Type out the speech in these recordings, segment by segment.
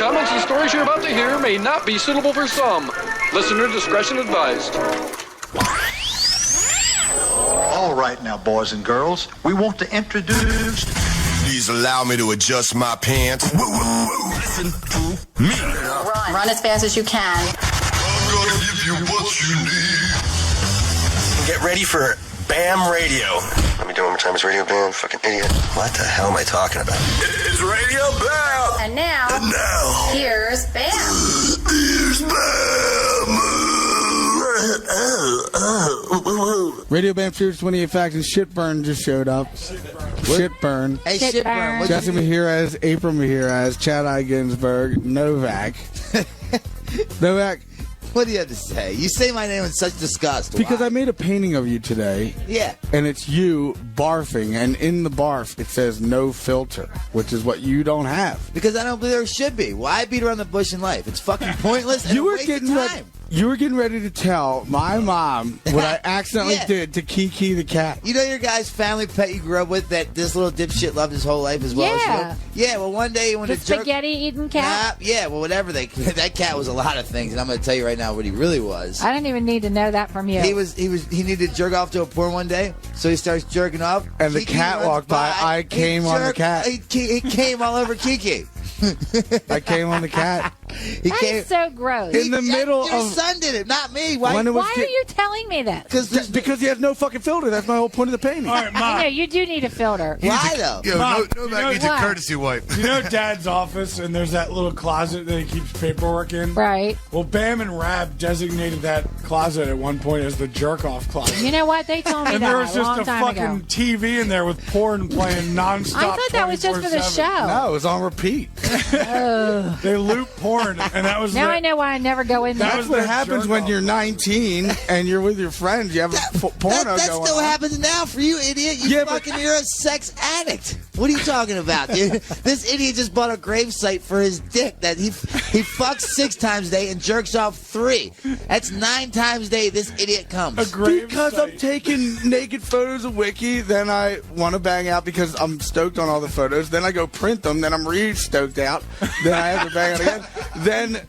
comments and stories you're about to hear may not be suitable for some. Listener discretion advised. All right now, boys and girls, we want to introduce... Please allow me to adjust my pants. Listen to me. Run as fast as you can. I'm gonna give you what you need. Get ready for Bam Radio. Let me do it one more time. It's Radio Bam, fucking idiot. What the hell am I talking about? It's Radio Bam. And now, here's Bam. Here's Bam. Radio Bam Series 28 Facts and Shitburn just showed up. Shitburn. Hey, Shitburn. Jesse Mejiras, April Mejiras, Chad Ginsburg, Novak. Novak. What do you have to say? You say my name in such disgust. Because Why? I made a painting of you today. Yeah. And it's you barfing, and in the barf it says no filter, which is what you don't have. Because I don't believe there should be. Why beat around the bush in life? It's fucking pointless and You were a waste getting of ready. time. You were getting ready to tell my mom what I accidentally Yeah. did to Kiki the cat. You know your guy's family pet you grew up with that this little dipshit loved his whole life as well as you? Yeah, well, one day he went The to jerk... spaghetti-eating cat? Yeah, well, whatever. That cat was a lot of things, and I'm going to tell you right now what he really was. I don't even need to know that from you. He needed to jerk off to a porn one day, so he starts jerking off. And the Kiki cat runs walked by. I came on the cat. He came all over Kiki. I came on the cat. That is so gross. In the middle Your of... son did it, not me. Why When it was Why are you telling me that? Because he has no fucking filter. That's my whole point of the painting. All right, Mom. I know, you do need a filter. Why, though? Yo, Mom, Novak needs a what? courtesy wipe. You know Dad's office, and there's that little closet that he keeps paperwork in? Right. Well, Bam and Raab designated that closet at one point as the jerk-off closet. You know what? They told me And that there was a long just a time fucking ago. TV in there with porn playing nonstop. I thought that was just for the 24/7. show. No, it was on repeat. They loop porn, and that was Now the, I know why I never go in there. That That's was what their happens when jerk-off. you're 19 and you're with your friends. You have a porno That going still on. happens now for you, idiot. Yeah, but- You're a sex addict. What are you talking about, dude? This idiot just bought a gravesite for his dick that he fucks 6 times a day and jerks off 3. That's 9 times a day this idiot comes. a grave Because I'm site. taking naked photos of Wiki, then I want to bang out because I'm stoked on all the photos. Then I go print them, then I'm re-stoked out. Then I have to bang out again. Then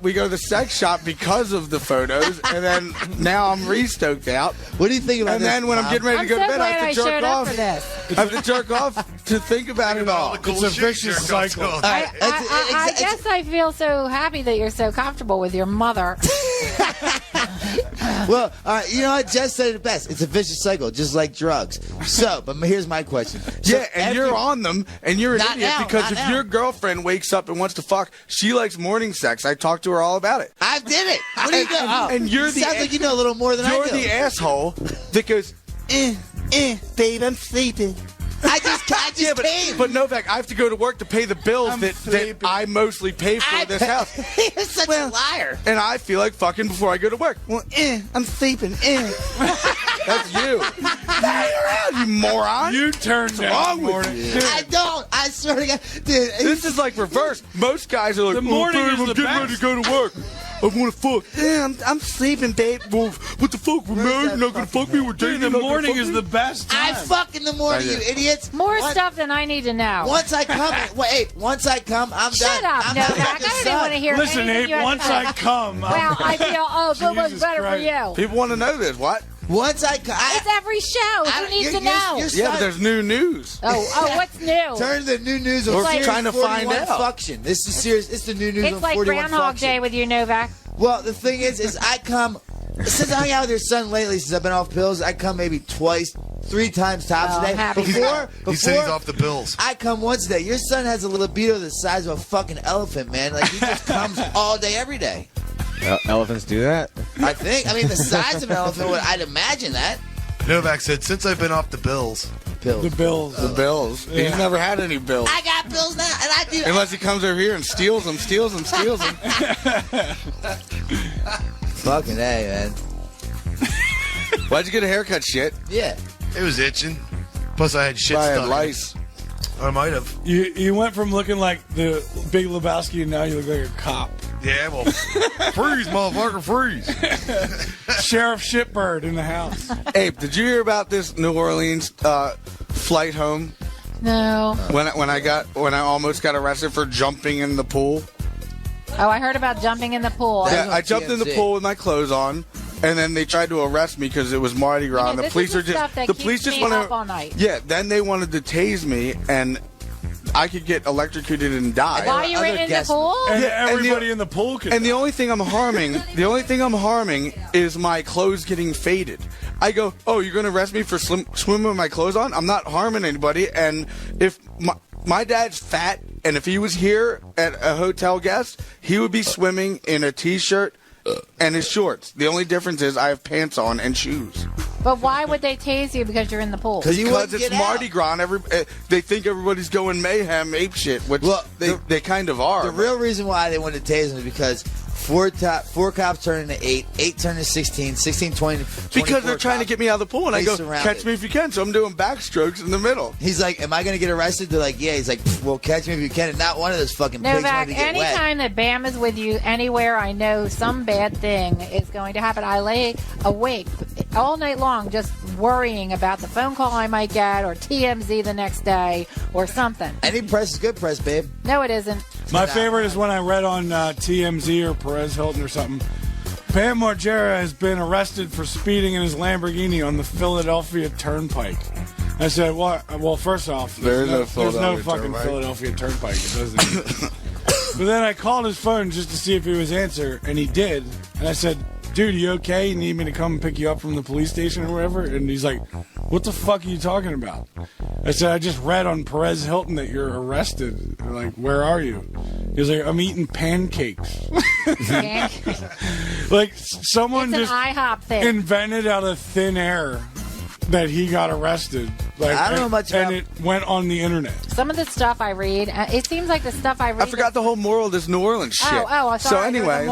we go to the sex shop because of the photos, and then now I'm re-stoked out. What do you think about And this? then when I'm getting ready to I'm go so to bed, I glad I have to jerk showed up off. for this. I have to jerk off to think about it all. It's a vicious cycle. All right, I guess I feel so happy that you're so comfortable with your mother. Well, all right, you know what? Jess said it best. It's a vicious cycle, just like drugs. So, but here's my question. So Yeah, and you're on them, and you're an Not idiot now, because not if now. your girlfriend wakes up and wants to fuck, she likes morning sex. I talked to her all about it. I did it. What do you know? And you're the sounds like you know a little more than I You're do. the asshole that goes, babe, I'm sleeping. I just came. But Novak, I have to go to work to pay the bills that I mostly pay for this house. You're such a liar. And I feel like fucking before I go to work. Well, I'm sleeping. That's you. You moron. You turned What's down wrong the with morning. you? I don't. I swear to God. Dude, This is like reverse. Most guys are like, The morning babe, is I'm the getting ready best. to go to work. I want to fuck. I'm sleeping, babe. Well, what the fuck? We're married. You're not going to fuck me. We're dating. Dude, the You're not gonna morning fuck is me? the best I time. fuck in the morning, you idiots. More Once- stuff than I need to know. Once I come, once I come, I'm Shut done. up, I'm Novak. not I like don't your even want to son. hear Listen, anything Abe, you have once to say. I come, Well, I feel so much Jesus better Christ. for you. People want to know this. What? Once I come, It's every show. Who needs to know? Yeah, but there's new news. Oh, what's new? Turn to the new news. We're Series trying to find 41 out. Function. This is serious. It's the new news. It's on like 41 Groundhog Function. Day with you, Novak. Well, the thing is I come. Since I hung out with your son lately, since I've been off pills, I come maybe 3 times tops Oh, a day. happy Before, He said he's off the bills. I come once a day. Your son has a libido the size of a fucking elephant, man. Like he just comes all day, every day. Elephants do that? I think. I mean, the size of an elephant. I'd imagine that. Novak said, since I've been off the bills. Pills. The Bills. The bills. He's never had any bills. I got pills now, and I do. Unless he comes over here and steals them. Fucking A, man. Why'd you get a haircut, shit? Yeah. It was itching. Plus, I had shit I stuck. had in it. lice. I might have. You went from looking like the Big Lebowski, and now you look like a cop. Yeah, well, freeze, motherfucker, freeze. Sheriff Shitbird in the house. Abe, did you hear about this New Orleans flight home No. when I almost got arrested for jumping in the pool? Oh, I heard about jumping in the pool. That's Yeah, I jumped in the TMZ. pool with my clothes on, and then they tried to arrest me because it was Mardi Gras. You know, And the this police is the are just stuff that the keeps police just me want up all night. Yeah, then they wanted to tase me, and I could get electrocuted and die. While you were other in the guests- pool? And Yeah, and everybody in the pool could. And the only thing I'm harming is my clothes getting faded. I go, oh, you're gonna arrest me for swimming with my clothes on? I'm not harming anybody. And if my dad's fat, and if he was here at a hotel guest, he would be swimming in a t-shirt and his shorts. The only difference is I have pants on and shoes. But why would they tase you because you're in the pool? Because you Because wouldn't it's get Mardi out. Gras, and they think everybody's going mayhem, ape shit, which Well, they kind of are. The real reason why they wanted to tase him is because four cops turned into 8, 8 turned to 16, 16, 20, Because they're trying to get me out of the pool, and I They go, surrounded. catch me if you can. So I'm doing backstrokes in the middle. He's like, am I going to get arrested? They're like, yeah. He's like, well, catch me if you can. And not one of those fucking pigs Novak, wanted to get wet. anytime that Bam is with you anywhere, I know some bad thing is going to happen. I lay awake all night long just worrying about the phone call I might get or TMZ the next day or something. Any press is good press, babe. No, it isn't. My favorite is when I read on TMZ or Perez Hilton or something. Bam Margera has been arrested for speeding in his Lamborghini on the Philadelphia Turnpike. I said, well, first off, there's no Philadelphia fucking Turnpike. Philadelphia Turnpike. It doesn't. But then I called his phone just to see if he was answer, and he did. And I said, dude, you okay? You need me to come pick you up from the police station or whatever? And he's like, what the fuck are you talking about? I said, I just read on Perez Hilton that you're arrested. I'm like, where are you? He's like, I'm eating pancakes. Like, someone It's an just IHOP thing. invented out of thin air that he got arrested. Like, I don't know much and about- it went on the internet. Some of the stuff I read, it seems like the stuff I read. I forgot the whole moral of this New Orleans shit. Oh, So sorry. anyway,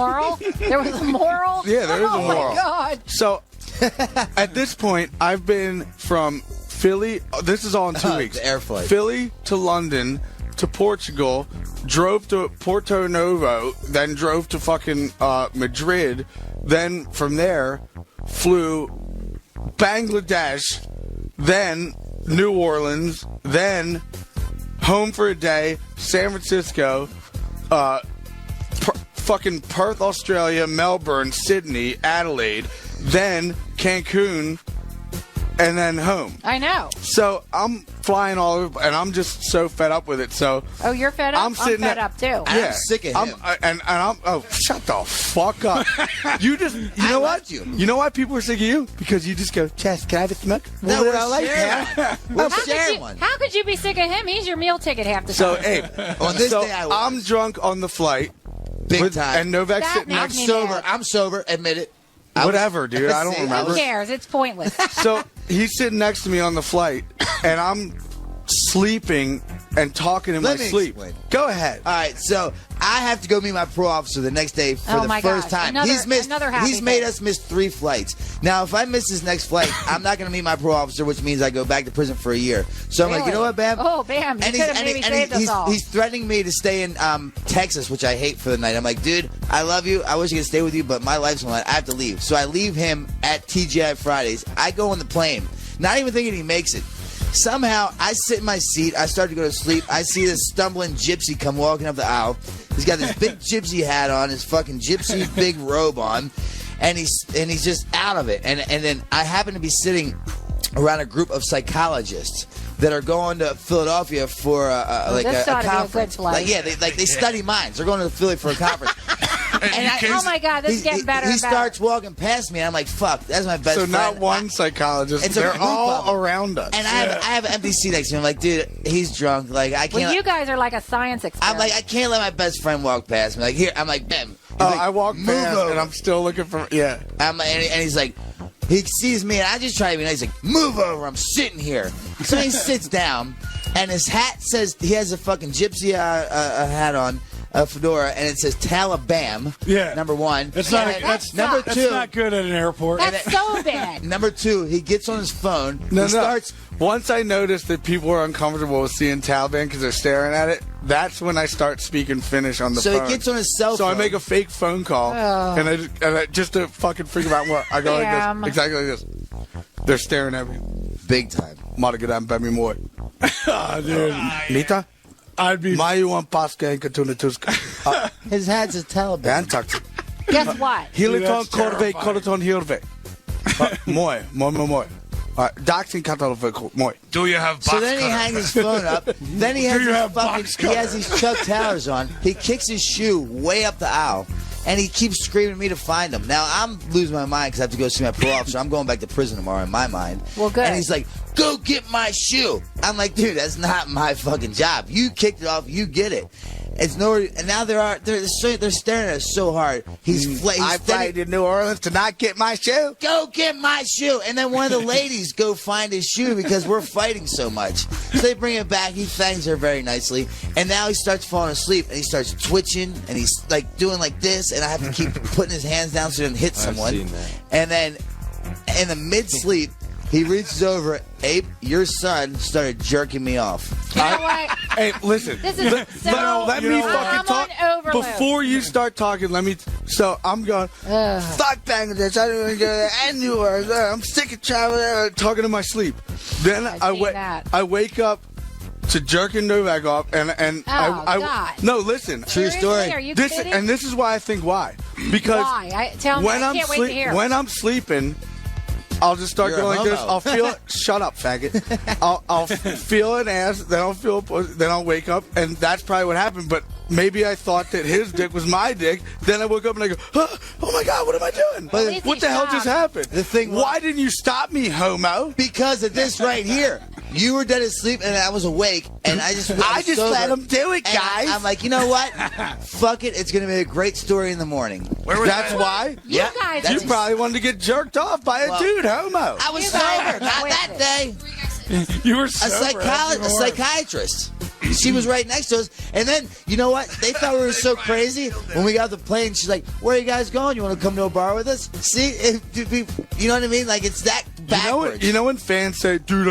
There was a moral? Yeah, there is a Oh, moral. my God. So at this point, I've been from Philly. This is all in 2 weeks. The air flight. Philly to London to Portugal, drove to Porto Novo, then drove to fucking Madrid, then from there flew Bangladesh, then New Orleans, then home for a day, San Francisco, fucking Perth, Australia, Melbourne, Sydney, Adelaide, then Cancun, and then home. I know. So I'm flying all over, and I'm just so fed up with it. So Oh, you're fed up? I'm sitting fed there- up, too. I'm sick of him. And I'm shut the fuck up. You know what? loved you. You know why people are sick of you? Because you just go, Chess, can I have a smoke? No, What we're I like sharing that. one. We're How could sharing you- one. How could you be sick of him? He's your meal ticket half the So, time. hey, On this so day, I was. I'm drunk on the flight. Big time. And Novak's That sitting made next me to mad. I'm sober. Admit it. Whatever, dude. I don't See, remember. Who cares? It's pointless. So he's sitting next to me on the flight, and I'm sleeping and talking in Let my me sleep. explain. Go ahead. All right, so I have to go meet my parole officer the next day for Oh the my first gosh. time. Another happy He's made thing. us miss 3 flights. Now, if I miss this next flight, I'm not going to meet my parole officer, which means I go back to prison for a year. So I'm like, you know what, Bam? Oh, Bam, you could have maybe saved us all. He's threatening me to stay in Texas, which I hate for the night. I'm like, dude, I love you. I wish I could stay with you, but my life's on the line. I have to leave. So I leave him at TGI Fridays. I go on the plane, not even thinking he makes it. Somehow, I sit in my seat. I start to go to sleep. I see this stumbling gypsy come walking up the aisle. He's got this big gypsy hat on, his fucking gypsy big robe on, and he's just out of it. And then I happen to be sitting around a group of psychologists that are going to Philadelphia for like this a ought to be a good conference. flight. Like, yeah, they study minds. They're going to Philly for a conference. Oh my God, this is getting better He and better. starts walking past me, and I'm like, "Fuck, that's my best So friend." not one psychologist. It's a They're group of all them. around us. And I have an empty seat next to me. I'm like, dude, he's drunk. Like, I can't. Well, you guys are like a science experiment. I'm like, I can't let my best friend walk past me. Like, here, I'm like, Bam. He's Oh, like, I walk "Move past, over." and I'm still looking for. Yeah. And he's like, he sees me, and I just try to be nice. He's like, move over. I'm sitting here. So he sits down, and his hat says he has a fucking gypsy hat on. A fedora, and it says Taliban. Yeah. Number 1. That's not. And That's number That's 2. not good at an airport. That's so bad. Number 2. He gets on his phone. No, he starts. Once I notice that people are uncomfortable with seeing Taliban because they're staring at it, that's when I start speaking Finnish on the So phone. he gets on his cell So I phone. make a fake phone call, and I just to fucking freak them out more. I go Damn. like this, exactly like this. They're staring at me. Big time. Margera Bami Moy. Ah, dude. Nita, I'd be. Mayu on Pasca and Katuna Tuska. His head's a television. Antics. Guess what? Hiliton that's korve, terrifying. koloton hilve. Moi. Doxing katalove, moi. Do you have box So then he cutter? hangs his phone up. Then he has you his have fucking. box He has these Chuck Towers on. He kicks his shoe way up the aisle, and he keeps screaming at me to find him. Now I'm losing my mind because I have to go see my parole officer. I'm going back to prison tomorrow in my mind. Well, good. And he's like, "Go get my shoe." I'm like, "Dude, that's not my fucking job. You kicked it off. You get it." It's nowhere. And now they're staring at us so hard. He's I fly to New Orleans to not get my shoe. Go get my shoe. And then one of the ladies go find his shoe because we're fighting so much. So they bring it back. He thanks her very nicely. And now he starts falling asleep and he starts twitching and he's like doing like this. And I have to keep putting his hands down so he doesn't hit someone. seen that. And then in the mid-sleep, he reaches over. Abe, your son started jerking me off. You know what? Hey, listen. This is so. Let me fucking I'm talk. on overload. Before you start talking, let me. So I'm going. Fuck Bangladesh. I don't even go there anywhere. I'm sick of traveling. Talking in my sleep. Then I wake up to jerking Novak off, and God. No, listen. True story. Are you This kidding? and this is why I think why. Because Why? Tell me. when I I'm can't wait to hear. when I'm sleeping, I'll just start You're a going like this. homo. I'll feel it. Shut up, faggot. I'll feel an ass, then I'll feel, then I'll wake up, and that's probably what happened. But maybe I thought that his dick was my dick. Then I woke up and I go, oh my god, what am I doing? At least What he the hell stopped. just happened? The thing was- Why didn't you stop me, homo? Because of this right here. You were dead asleep and I was awake, and I just let him do it, And guys. I'm like, you know what? Fuck it. It's gonna be a great story in the morning. That's why. You guys. that's You probably wanted to get jerked off by a Well, dude, homo. I was You guys sober. are Not that twisted. day. You were A sober. That's even worse. psychiatrist. She was right next to us. And then, you know what? They thought we were so crazy. When we got off the plane, she's like, where are you guys going? You want to come to a bar with us? See? You know what I mean? Like, it's that backwards. You know when fans say, dude,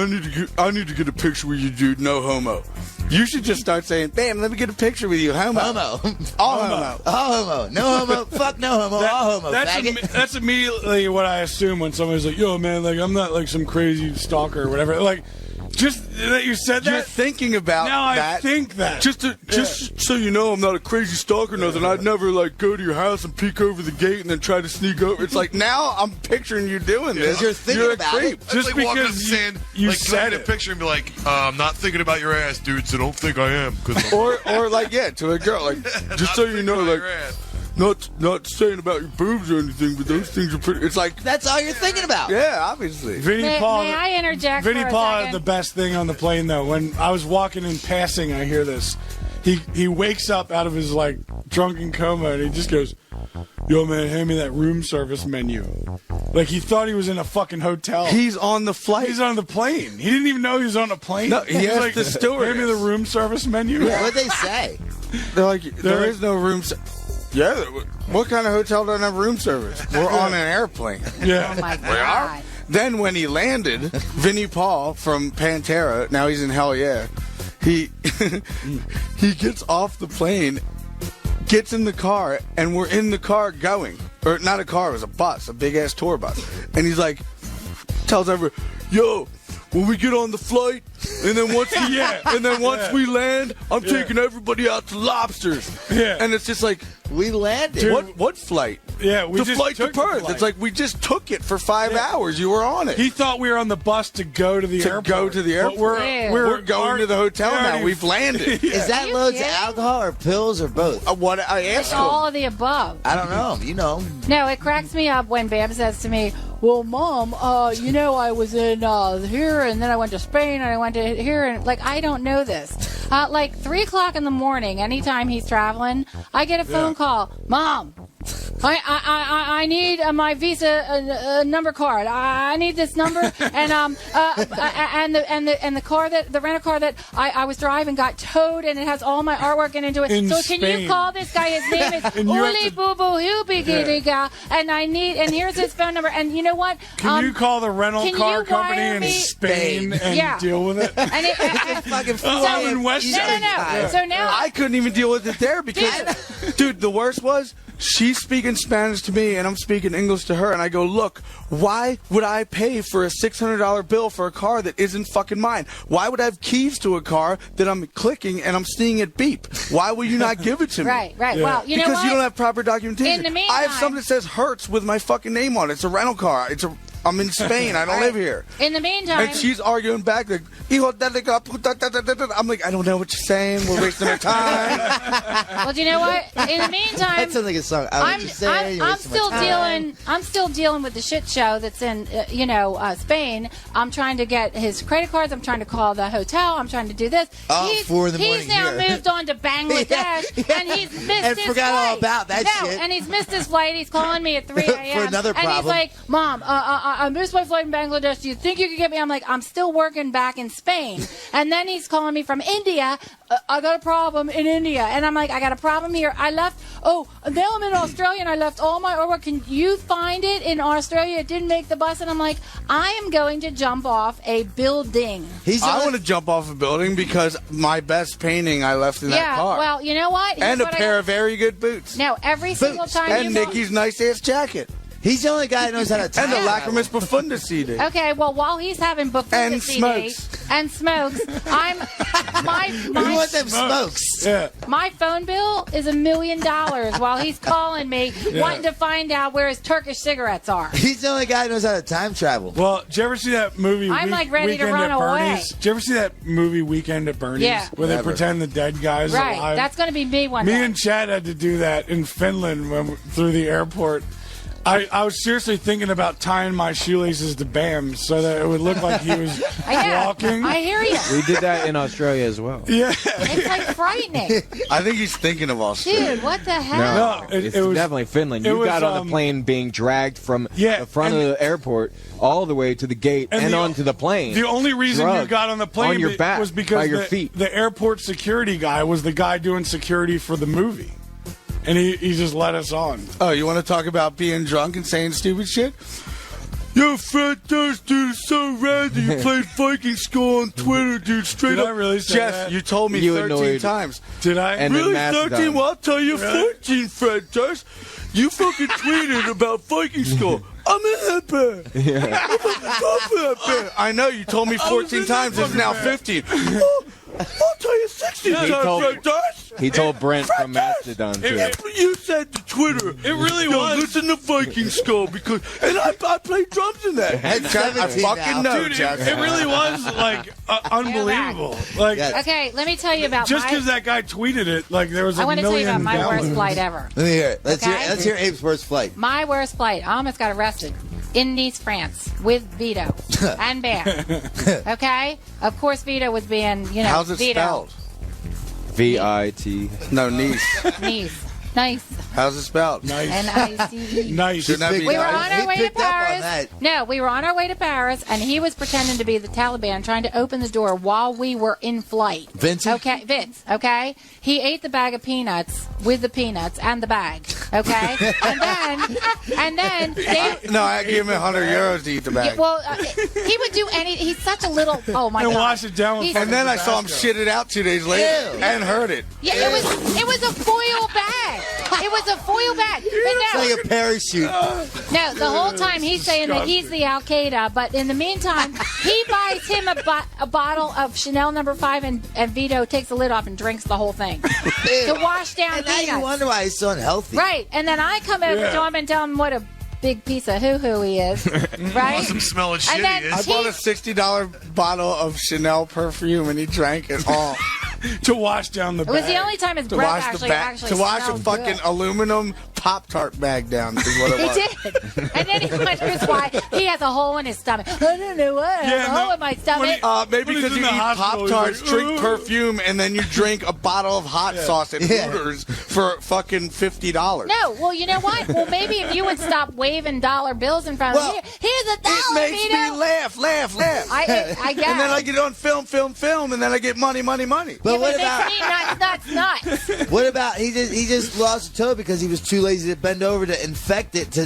I need to get a picture with you, dude, no homo. You should just start saying, bam, let me get a picture with you, homo. Homo. All homo. All homo. No homo. Fuck no homo. All homo. Faggot. That's immediately what I assume when somebody's like, yo, man, like, I'm not like some crazy stalker or whatever. Like, just that you said You're that. thinking about Now that. I think that. Just so you know, I'm not a crazy stalker or nothing. I'd never like go to your house and peek over the gate and then try to sneak over. It's like now I'm picturing you doing this. You're thinking a about creep. it. That's Just like walking up because and saying, you like, said can I get it. a picture and be like, I'm not thinking about your ass, dude, so don't think I am. Or like to a girl, like just so you know, like not saying about your boobs or anything, but those things are pretty. It's like That's all you're thinking about. yeah, obviously. Vinny May, Paul. may I interject Vinny for a Paul second? had the best thing on the plane though. When I was walking in passing, I hear this. He wakes up out of his like drunken coma and he just goes, "Yo man, hand me that room service menu." Like he thought he was in a fucking hotel. He's on the flight. He's on the plane. He didn't even know he was on a plane. No, he He's asked like, the stewardess. "Hand me the room service menu." What'd they say? They're like, there is no room. Yeah, what kind of hotel doesn't have room service? We're on an airplane. Yeah. Oh my god. Then when he landed, Vinny Paul from Pantera, now he's in Hell Yeah, he he gets off the plane, gets in the car, and we're in the car going. Or not a car, it was a bus, a big-ass tour bus. And he's like, tells everyone, yo, when we get on the flight, and then once we land, I'm taking everybody out to Lobsters. Yeah. And it's just like, We landed. what flight? Yeah, we the just flight to took the Perth. flight. It's like we just took it for 5 hours. You were on it. He thought we were on the bus to go to the To airport. go to the But airport. Yeah. We're going to the hotel we now. already- We've landed. Is that You loads of kidding? alcohol or pills or both? What I asked him. All of the above. I don't know. You know. No, it cracks me up when Bam says to me, well, Mom, you know, I was in here, and then I went to Spain, and I went to here, and, like, I don't know this. Like, 3 o'clock in the morning, anytime he's traveling, I get a phone call. Mom, I need my Visa number card. I need this number, and the car that the rental car that I was driving got towed, and it has all my artwork into it. In so can Spain. you call this guy? His name is And you have Uli to- Boo Boo Hubigitiga, and here's his phone number. And you know what? Can you call the rental can car you company wire in me- Spain and Yeah. deal with it? And it, Fucking I'm in West no. So now I couldn't even deal with it there because, dude, the worst was she's speaking speaking Spanish to me and I'm speaking English to her, and I go, look, why would I pay for a $600 bill for a car that isn't fucking mine? Why would I have keys to a car that I'm clicking and I'm seeing it beep? Why will you not give it to me? Right. Well, you know because what? you don't have proper documentation. In the meantime, I have something that says Hertz with my fucking name on it. It's a rental car. I'm in Spain. I don't live here. In the meantime, and she's arguing back like, I'm like, I don't know what you're saying. We're wasting our time. well, do you know what? In the meantime, That sounds like a song. I'm still dealing with the shit show that's in Spain. I'm trying to get his credit cards. I'm trying to call the hotel. I'm trying to do this. 4 in the morning He's now here. moved on to Bangladesh, and he's missed And his forgot flight. all about that shit. And he's missed his flight. He's calling me at 3 a.m. For another And he's problem. like, Mom, I missed my flight in Bangladesh. Do you think you could get me? I'm like, I'm still working back in Spain. And then he's calling me from India. I got a problem in India. And I'm like, I got a problem here. I left. Oh, now I'm in Australia and I left all my artwork. Can you find it in Australia? It didn't make the bus. And I'm like, I am going to jump off a building. I want to jump off a building because my best painting I left in that car. Well, you know what? And a pair of very good boots. No, every single time and Nikki's nice-ass jacket. He's the only guy that knows how to And the time. Lacrimus Profunda CD. Okay, well, while he's having Bufunda And CD smokes. and smokes, I'm Who wants them smokes? Yeah. my phone bill is $1 million while he's calling me, wanting to find out where his Turkish cigarettes are. He's the only guy that knows how to time travel. Well, did you ever see that movie? I'm, like, ready to Weekend run at away. Bernie's? Did you ever see that movie Weekend at Bernie's? Yeah. Where they Never. pretend the dead guy's Right, alive. that's going to be me one Me day. and Chad had to do that in Finland through the airport. I was seriously thinking about tying my shoelaces to Bam so that it would look like he was walking. I hear you. We did that in Australia as well. Yeah. It's like frightening. I think he's thinking of Australia. Dude, what the hell? No, It's it was definitely Finland. it You was, got on the plane being dragged from the front of and- the airport all the way to the gate and the- onto the plane. The only reason you Drugged got on the plane on your back was because by your feet. the airport security guy was the guy doing security for the movie. And he just let us on. Oh, you want to talk about being drunk and saying stupid shit? Yo, Frantz, dude, it's so rad that you played Viking School on Twitter, dude. Straight Did up. I really say Jeff, that? you told me You 13 annoyed- times. Did I? And then Really, Mastodon. 13? Well, I'll tell you Really? 14, Frantz. You fucking tweeted about Viking School. I'm in that band. I know, you told me 14 times. It's now 15. I'll tell you 16 times, Frantz. He told Brent from Mastodon, too. You said to Twitter, It really yo, was. listen to Viking Skull because, and I played drums in that. At I 17 fucking now. know, Dude, Jeff. it really was like unbelievable. Like Yeah. Okay, let me tell you about just my... because that guy tweeted it, like there was I a want to tell you million about my worst downloads. flight ever. Let me hear it. Okay. Let's hear Abe's worst flight. My worst flight. I almost got arrested in Nice, France, with Vito and Bam. Okay? Of course, Vito was being, How's it Vito. spelled? V-I-T. No, Nice. Nice. How's it spelled? Nice, N-I-C-E. nice. Shouldn't that be We were nice? on our He way to picked up on Paris. that. No, we were on our way to Paris, and he was pretending to be the Taliban, trying to open the door while we were in flight. Vince? Vince. Okay. He ate the bag of peanuts with the peanuts and the bag. Okay. and then they. No, I gave him €100 to eat the bag. Well, he would do any. He's such a little. Oh my And god. wash it down with He's- And then I saw him Tabasco. shit it out 2 days later Ew. and heard it. Yeah, it was a foil bag. It was a foil bag. But It's no, like a parachute. no, the whole time he's saying that he's the Al Qaeda, but in the meantime, he buys him a bottle of Chanel No. 5, and Vito takes the lid off and drinks the whole thing to wash down And now you peanuts. wonder why he's so unhealthy. Right, and then I come over to him and tell him what a big piece of hoo-hoo he is, right? Awesome smelling shit And then he I is. bought a $60 bottle of Chanel perfume and he drank it all. to wash down the It was the bag. only time his To breath wash the actually bag, to wash a smelled fucking good. aluminum Pop-Tart bag down is what it He was. did. And then he wonders why he has a hole in his stomach. I don't know why I have a hole in my stomach. Maybe When he's because in you the eat hospital, Pop-Tarts, he's like, drink "Ooh." perfume, and then you drink a bottle of hot sauce at Yeah. Hooters for fucking $50. No, well, you know what? Well, maybe if you would stop waving dollar bills in front of me. Here's a dollar, It makes Vito. me laugh. I guess. And then I get on film, and then I get money. But It what makes about me nuts. what about he just lost a toe because he was too lazy lazy to bend over to infect it, to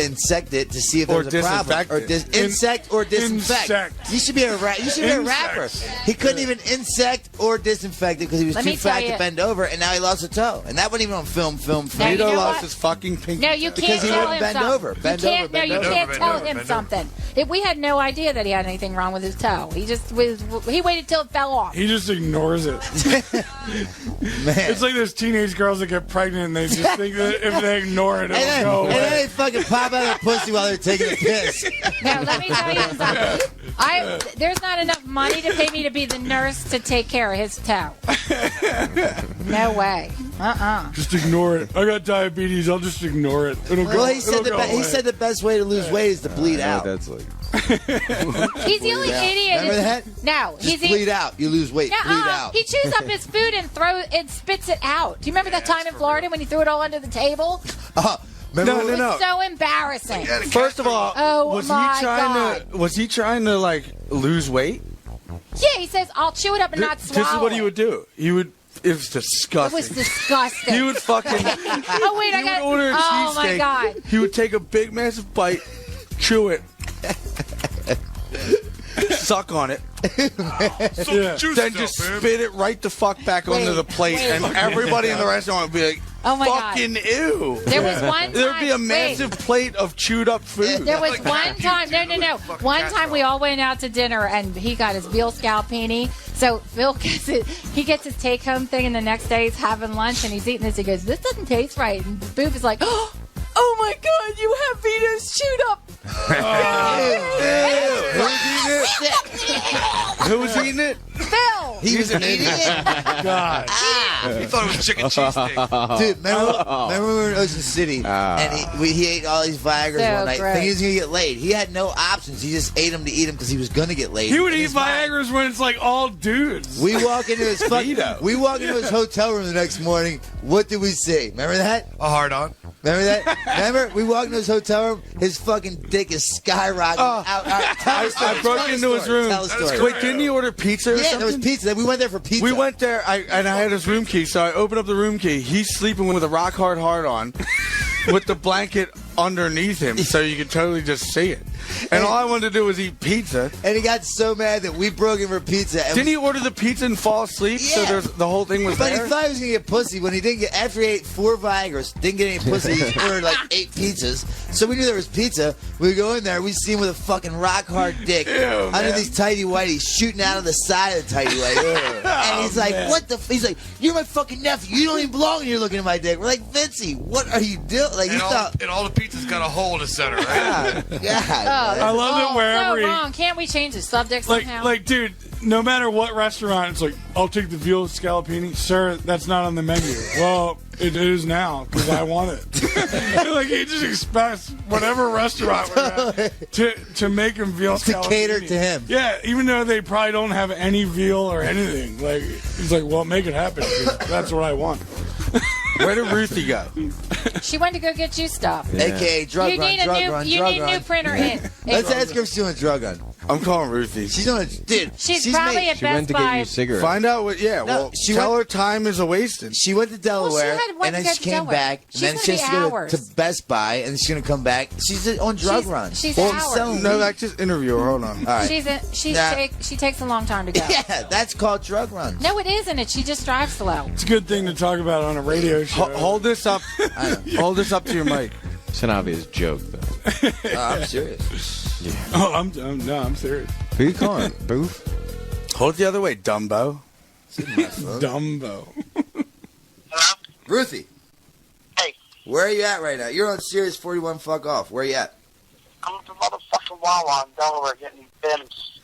insect it to see if Or there's a problem. disinfect it. Insect or disinfect. Insect. You should be a rapper. He couldn't even insect or disinfect it because he was Let too me tell fat to you- bend over, and now he lost a toe. And that wasn't even on film. No, you Vito know lost what? his fucking pinky. No, you Because can't he tell wouldn't him bend something. over. Bend you can't, over, bend no, you over. can't Bend tell over, him bend something. We had no idea that he had anything wrong with his toe. He just he waited till it fell off. He just ignores it. Man. It's like those teenage girls that get pregnant and they just think that if they ignore it, it'll go And then away. they fucking pop out their pussy while they're taking a piss. No, let me tell you something. There's not enough money to pay me to be the nurse to take care of his toe. No way. Just ignore it. I got diabetes. I'll just ignore it. It'll go. Well, he said it'll go he away. said the best way to lose weight is to bleed out. That's like. He's the only idiot. Remember that? No, Just he's the bleed out. You lose weight. Bleed out. He chews up his food and spits it out. Do you remember that time in Florida when he threw it all under the table? Remember No. It's so embarrassing. First of all, Oh, was my he trying God. to? Was he trying to like lose weight? Yeah, he says, I'll chew it up and not swallow This is what he it." would do. He would. It was It disgusting. was disgusting. He would fucking. Oh, wait, I He got would order a Oh, my cheesesteak. God. He would take a big, massive bite, chew it, suck on it, then just spit it right the fuck back onto the plate, and everybody in the restaurant would be like, Oh, my God. "Fucking ew!" There was one There would be a time- massive plate of chewed up food. There was one time, no. One time we all went out to dinner and he got his veal scalpini. So Phil gets it. He gets his take home thing, and the next day he's having lunch and he's eating this. He goes, "This doesn't taste right." And Boof is like, "Oh my God, you have Vito's chewed up." Who was eating it? Phil. He was an idiot. God. He thought it was chicken cheesesteak. Dude, remember we were in Ocean City and he ate all these Viagra's So one night. gross. Thinking he was going to get laid. He had no options. He just ate them to eat them because he was going to get laid. He would In eat his mind. Viagra's when it's like all dudes. We walk into his hotel room the next morning. What did we see? Remember that? A hard on. Remember that? Remember? We walked into his hotel room. His fucking dick is skyrocketing. I broke into his room. Tell a story. Wait, didn't he order pizza or Yeah, something? there was pizza. We went there for pizza. We went there, and I had his room key, so I opened up the room key. He's sleeping with a rock hard on, with the blanket underneath him, so you could totally just see it. And all I wanted to do was eat pizza. And he got so mad that we broke him for pizza. And Didn't he order the pizza and fall asleep? So Yeah. the whole thing was But there. he thought he was gonna get pussy when he didn't get. After he ate 4 Viagra's, didn't get any pussy. He ordered like 8 pizzas. So we knew there was pizza. We go in there, we see him with a fucking rock hard dick under these tighty whities shooting out of the side of the tighty whitey. And he's like, "What the?" He's like, "You're my fucking nephew. You don't even belong here looking at my dick." We're like, "Vincey, what are you doing?" Like he And all, thought. and all the pizza's got a hole in the center, right? I love it wherever so he, wrong. Can't we change the subject somehow? like, dude, no matter what restaurant, it's like, I'll take the veal scallopini. Sir, that's not on the menu. Well, it is now because I want it. Like he just expects whatever restaurant we're at to make him veal To scallopini. cater to him. Yeah, even though they probably don't have any veal or anything. Like he's like, well, make it happen. Dude. That's what I want. Where did Ruthie go? She went to go get you stuff. AKA drug You run, need a drug new, run, you drug need run. new printer in. Let's ask her if she's doing a drug run. I'm calling Ruthie. She's doing a dude. She's probably made- at She went Best to get Buy. you cigarettes. Find out what. Yeah, well, she tell went- her time is a wasted. She went to Delaware, had one and then to she came Delaware. back, She's and then gonna she has be to go hours. to Best Buy, and then she's gonna come back. She's on drug run. She's Well, hours. selling No, weed. that just interview her. Hold on. All right. She takes a long time to go. Yeah, that's called drug runs. No, it isn't. She just drives slow. It's a good thing to talk about on a radio show. Hold this up. Hold this up to your mic. It's an obvious joke, though. I'm serious. Oh, I'm serious. Who you calling? Boof? Hold it the other way, Dumbo. Dumbo. Ruthie. Hey. Where are you at right now? You're on Sirius 41. Fuck off. Where you at? I'm at the motherfucking Wawa in Delaware getting Ben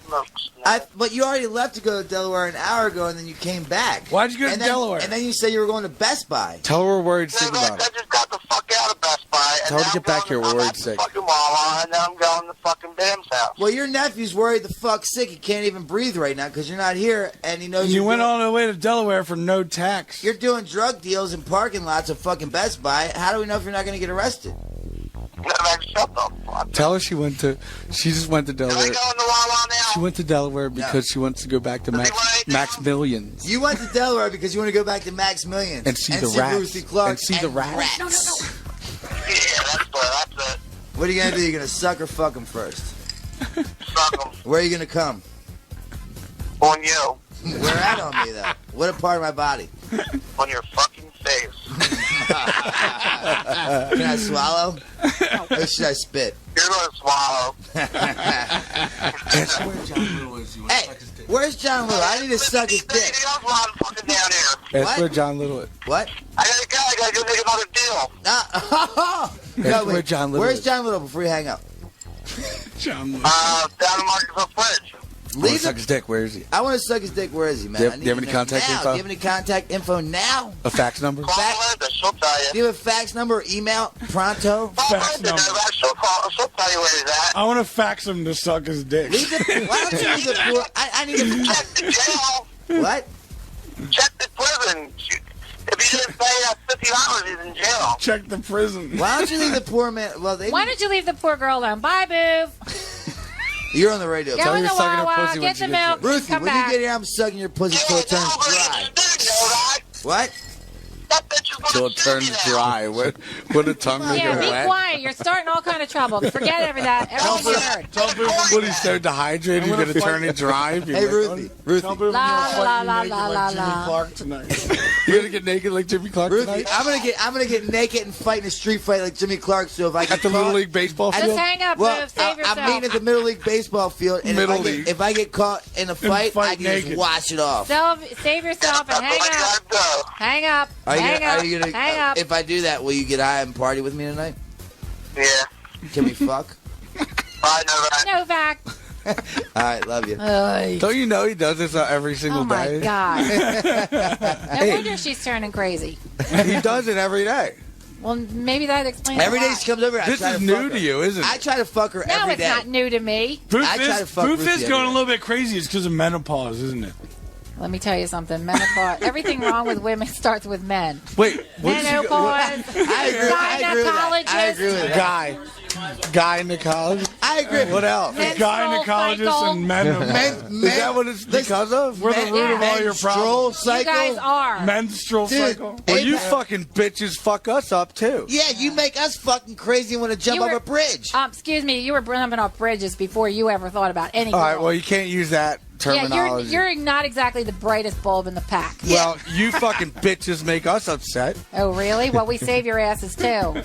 smokes. But you already left to go to Delaware an hour ago, and then you came back. Why'd you go to And then- Delaware? And then you said you were going to Best Buy. Tell her we're worried I sick about it. just got the fuck out of Best Buy. And Tell her now to get back here. We're I'm worried at the sick. fucking Wawa, and then I'm going to fucking Ben's house. Well, your nephew's worried the fuck sick. He can't even breathe right now because you're not here, and he knows You you're went doing, all the way to Delaware for no tax. You're doing drug deals in parking lots of fucking Best Buy. How do we know if you're not going to get arrested? Shut the fuck. Tell her she just went to Am I Delaware. going to Wawa now? She went to Delaware because she wants to go back to Max Millions You went to Delaware because you want to go back to Max Millions and see the rats Ruthie Clark and see the rats. What are you gonna do? You gonna suck or fuck him first? Suck 'em. Where are you gonna come? On you. Where at on me though? What a part of my body? On your fucking face. Can I swallow? Or should I spit? You're gonna swallow. Hey, where's John Little? I need to suck his dick. Anything else while I'm fucking down here? That's What? where John Little is. What? I gotta go. I gotta go make another deal. No, where wait. John Little Where's is. John Little before you hang up? John Little. Down in Marcus Fridge. Leave suck his dick. Where is he? I want to suck his dick. Where is he, man? Do you have- I need do you have to any know contact now. info? Do you have any contact info now? A fax number? Call Linda. She'll tell you. Do you have a fax number or email? Pronto? Call Fax Linda. number. Novak. She'll tell you where he's at. I want to fax him to suck his dick. Why don't you leave the poor? I need to. Check the jail. What? Check the prison. If he didn't pay that $50, he's in jail. Check the prison. Why don't you leave the poor man? Well, Why don't you leave the poor girl alone? Bye, boo. You're on the radio. Go Tell in me the you're sucking her Wawa, pussy when get she the gets milk, here. Ruthie, come when back. you get here, I'm sucking your pussy till it turns dry. What? That bitch is Till it turns dry. What a tongue to Yeah, go be wet. quiet. You're starting all kind of trouble. Forget everything you heard. What, he's so dehydrated, you're going to turn it dry? Hey, Ruthie. Ruthie. Tell people La, you're la, fighting la, naked la, like la, Jimmy la. Clark tonight. You're going to get naked like Jimmy Clark Ruthie, tonight? I'm gonna get naked and fight in a street fight like Jimmy Clark. So if I get At the caught, Little League baseball I field? Just hang up, well, Boo. Save yourself. I'm meeting at the Middle League baseball field, and Middle if League. if I get caught in a fight, fight I can naked. just wash it off. Save yourself and hang up. Hang up. Are Hang up. you gonna? Hang up. If I do that, will you get high and party with me tonight? Yeah. Can we fuck? Bye, Novak. Novak. All right, love you. Don't you know he does this every single Oh, my day? God. No wonder she's turning crazy. He does it every day. Well, maybe that explains Every why. day she comes over. I This try is to new fuck to her. you, isn't I it? try to fuck her No, every it's day. not new to me. Proof I try to fuck is Ruthie going every a little bit crazy. It's because of menopause, isn't it? Let me tell you something. Menopause. Everything wrong with women starts with men. Wait, what is he Menopause. I agree with that. I agree with that. Guy in the college? I agree. What else? Men- Gynecologist and menopause. Is that what it's because of? We're the root of all your problems. You guys are. Menstrual Dude, cycle. Well, you Hey, fucking bitches fuck us up, too. Yeah, you make us fucking crazy and want to jump You off were- a bridge. Excuse me. You were jumping off bridges before you ever thought about any All right, girl. well, you can't use that yeah, terminology. you're not exactly the brightest bulb in the pack. Well, you fucking bitches make us upset. Oh, really? Well, we save your asses, too.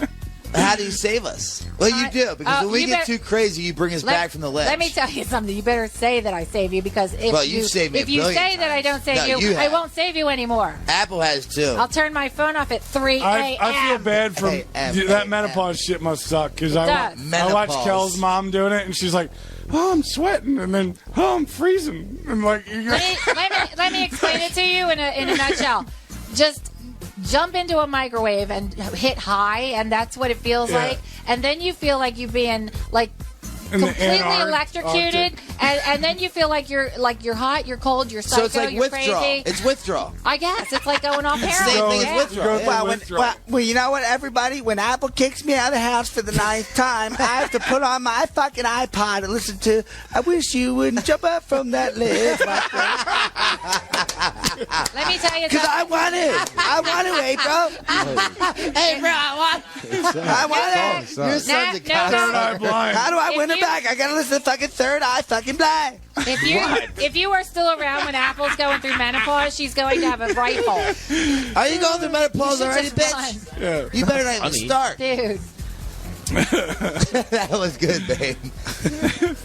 How do you save us? Well, you do, because when we you get better- too crazy, you bring us back from the ledge. Let me tell you something. You better say that I save you, because if Well, you've saved me if a you billion say that I don't save No, you, you I have. won't save you anymore. Apple has too. I'll turn my phone off at 3 a.m. I feel bad for that menopause shit must suck because I watched Menopause. Kel's mom doing it and she's like, oh, I'm sweating, and then I'm freezing, and like Let me explain it to you in a nutshell. Just jump into a microwave and hit high, and that's what it feels Yeah. like. And then you feel like you're being like In the completely Antarctic. electrocuted, and then you feel like you're hot, you're cold, you're psycho, So it's like you're withdrawal. crazy. It's withdrawal. I guess it's like going off Same heroin. thing as Yeah. withdrawal. Well, you know what, everybody? When Apple kicks me out of the house for the 9th time, I have to put on my fucking iPod and listen to I Wish You Wouldn't Jump Up From That Ledge, my friend. Let me tell you Because I something. want it. I want it, April. Hey, bro, I want. I want it. Your son's a No, cow. Third Eye Blind. How do I If win it you- back? I gotta listen to fucking Third Eye fucking Blind. If you are still around when Apple's going through menopause, she's going to have a rifle. Are you going through menopause You should already, just bitch? Yeah. You better not even start. Dude. That was good, babe.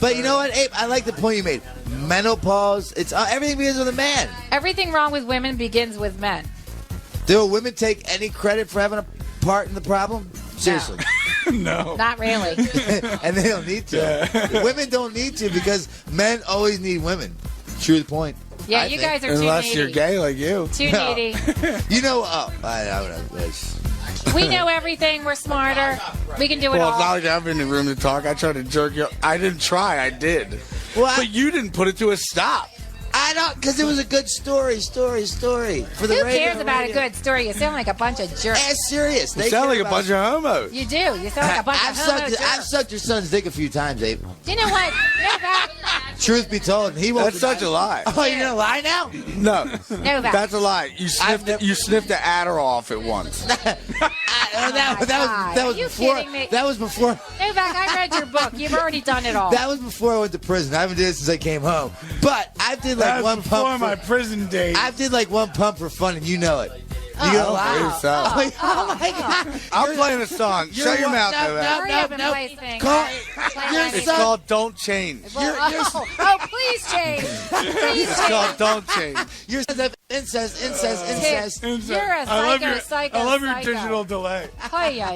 But you know what, Abe? I like the point you made. Menopause. It's everything begins with a man. Everything wrong with women begins with men. Do women take any credit for having a part in the problem? Seriously. No. Not really. And they don't need to. Women don't need to because men always need women. True to the point. Yeah, I you think. guys are too Unless needy. you're gay like you. Too No. needy. You know, I don't know. We know everything. We're smarter. We can do it Well, all. it's not like I'm in the room to talk. I tried to jerk you. I didn't try. I did. Well, But you didn't put it to a stop. I don't, because it was a good story for the Who radio. cares about a good story? You sound like a bunch of jerks. It's serious. You sound like a bunch of homos. You do. You sound like a bunch I've of homo sucked, jerks. I've sucked your son's dick a few times, Abe. You know what? Novak, Truth be told, he won't. That's such a lie. Oh, you're gonna lie now? No, Novak. that's a lie. You sniffed the Adderall off at once. That was Are you before. kidding me? That was before. Novak, I read your book. You've already done it all. That was before I went to prison. I haven't did it since I came home. But I did like That's one before pump. my prison days. I did like one pump for fun, and you know it. You gonna lie? Oh my God! I'm playing a song. Shut your mouth, Novak. Hurry up and play things. It's called Don't Change. Oh, please change. Please It's change. called Don't Change. You're incest. You're a psycho. I love your digital delay.